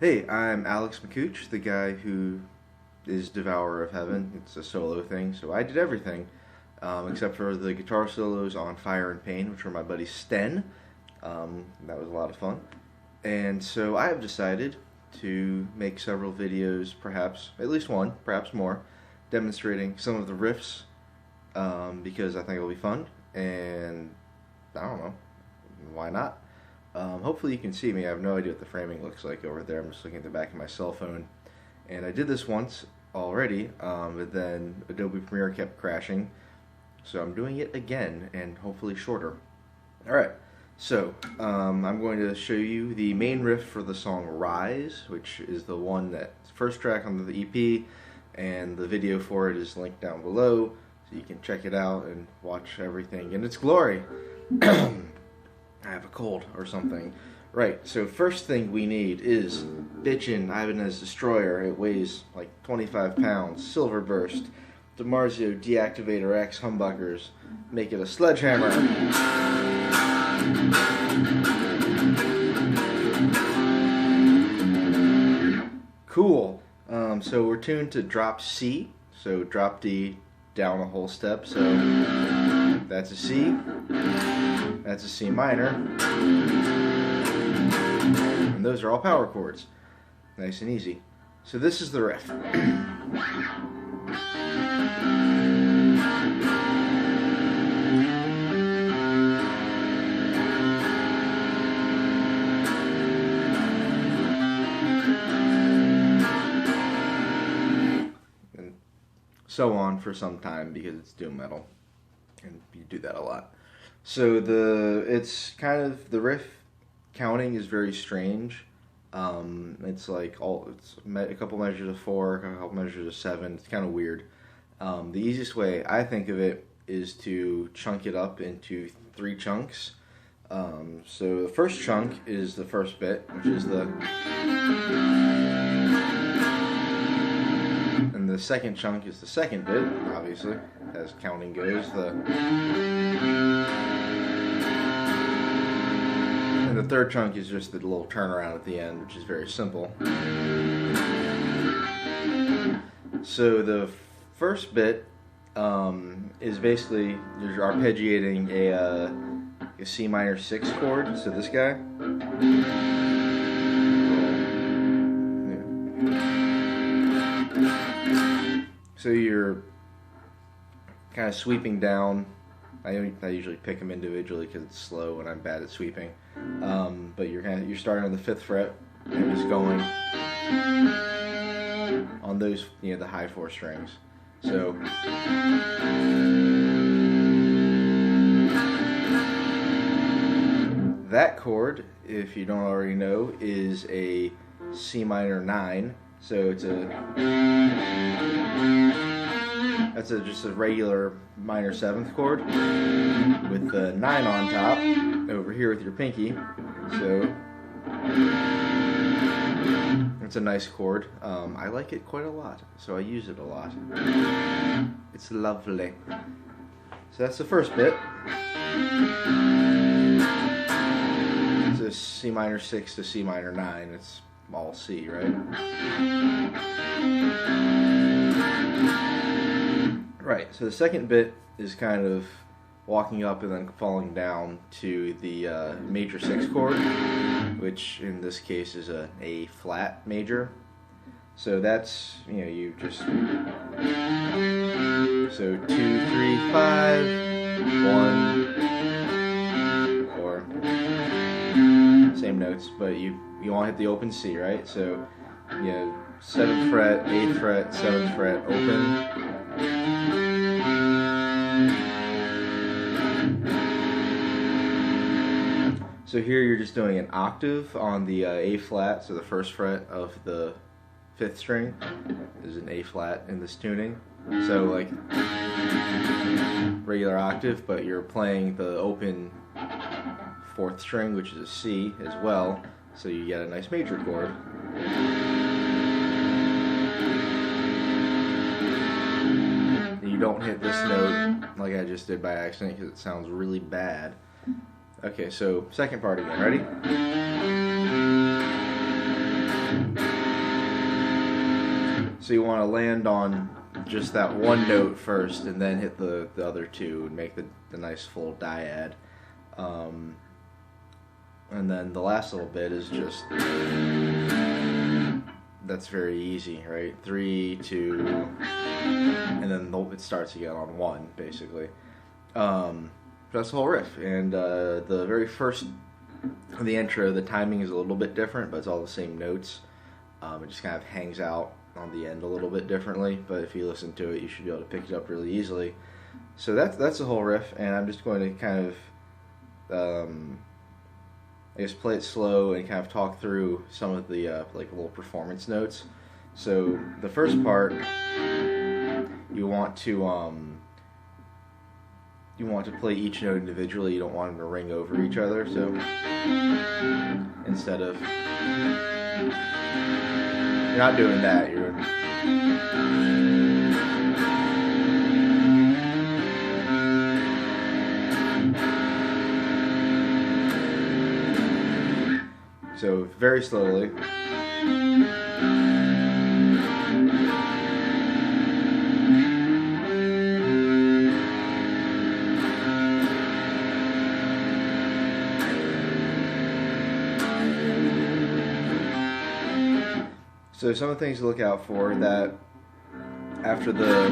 Hey, I'm Alex McCooch, the guy who is Devourer of Heaven. It's a solo thing, so I did everything except for the guitar solos on Fire and Pain, which were my buddy Sten. That was a lot of fun. And so I have decided to make several videos, perhaps, at least one, perhaps more, demonstrating some of the riffs because I think it'll be fun, and I don't know, why not? Hopefully you can see me. I have no idea what the framing looks like over there. I'm just looking at the back of my cell phone. And I did this once already, but then Adobe Premiere kept crashing. So I'm doing it again, and hopefully shorter. Alright, so I'm going to show you the main riff for the song Rise, which is the one that's first track on the EP, and the video for it is linked down below, so you can check it out and watch everything in its glory. I have a cold or something. Right, so first thing we need is Bitchin' Ibanez Destroyer. It weighs like 25 pounds. Silver Burst. DiMarzio Activator-X humbuckers. Make it a sledgehammer. Cool. So we're tuned to drop C. So drop D down a whole step. So that's a C. That's a C minor, and those are all power chords. Nice and easy. So this is the riff. And so on for some time because it's doom metal, and you do that a lot. So it's kind of, the riff counting is very strange. It's like a couple measures of 4, a couple measures of 7. It's kind of weird. The easiest way I think of it is to chunk it up into 3 chunks. So the first chunk is the first bit, which is and the second chunk is the second bit, obviously, as counting goes. And the third chunk is just the little turnaround at the end, which is very simple. So the first bit is basically you're arpeggiating a C minor 6 chord. So this guy. So you're kind of sweeping down. I usually pick them individually because it's slow and I'm bad at sweeping. But you're starting on the 5th fret and just going on those, the high 4 strings. So that chord, if you don't already know, is a C minor 9. So that's just a regular minor 7th chord with the 9 on top over here with your pinky. So it's a nice chord. I like it quite a lot, so I use it a lot. It's lovely. So that's the first bit. It's a C minor 6 to C minor 9. It's all C, right? Right, so the second bit is kind of walking up and then falling down to the major 6 chord, which in this case is an A flat major. So that's, you just, so 2, 3, 5, 1, or same notes, but you want to hit the open C, right? So 7th fret, 8th fret, 7th fret, open. So here you're just doing an octave on the A flat, so the 1st fret of the 5th string is an A flat in this tuning. So like regular octave, but you're playing the open 4th string, which is a C as well, so you get a nice major chord. You don't hit this note like I just did by accident because it sounds really bad. Okay, so second part again, ready? So you want to land on just that one note first, and then hit the other two, and make the nice full dyad. And then the last little bit is just, that's very easy, right? 3, 2, and then it starts again on 1, basically. That's the whole riff. And the very first, the intro, the timing is a little bit different, but it's all the same notes. It just kind of hangs out on the end a little bit differently, but if you listen to it, you should be able to pick it up really easily. So that's the whole riff, and I'm just going to kind of, I guess, play it slow and kind of talk through some of the like little performance notes. So the first part, you want to play each note individually. You don't want them to ring over each other. So instead of, you're not doing that. You're so very slowly. So some of the things to look out for, that after the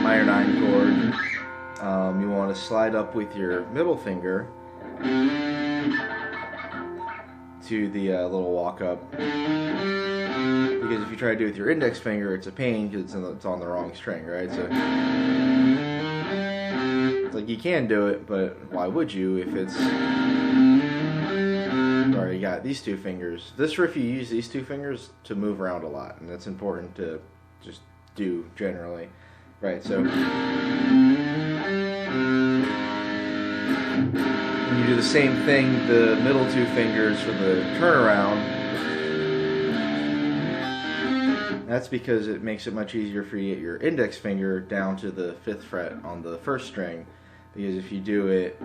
minor 9 chord, you want to slide up with your middle finger to the little walk up, because if you try to do it with your index finger, it's a pain because it's on the wrong string, right? So it's like, you can do it, but why would you if it's, you got these two fingers. This riff, you use these two fingers to move around a lot, and that's important to just do generally, right? So when you do the same thing, the middle two fingers for the turnaround, that's because it makes it much easier for you to get your index finger down to the 5th fret on the first string, because if you do it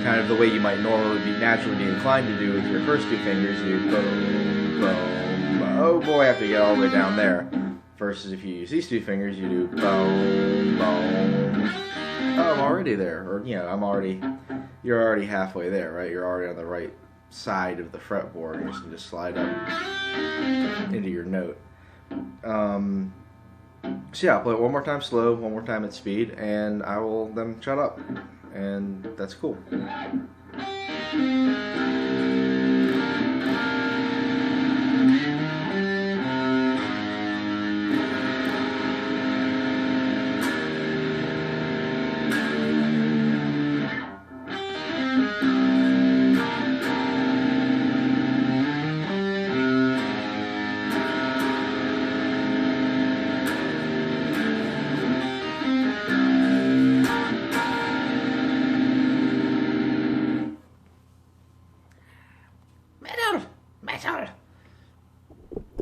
kind of the way you might naturally be inclined to do with your first two fingers, you do boom, boom, oh boy, I have to get all the way down there. Versus if you use these two fingers, you do boom, boom. Oh, I'm already there, or you're already halfway there, right? You're already on the right side of the fretboard. You just slide up into your note. So yeah, I'll play it one more time slow, one more time at speed, and I will then shut up. And that's cool.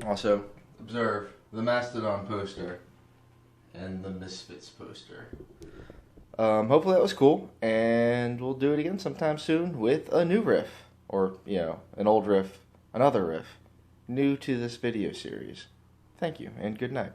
Also, observe the Mastodon poster and the Misfits poster. Hopefully that was cool, and we'll do it again sometime soon with a new riff, or, an old riff, another riff, new to this video series. Thank you, and good night.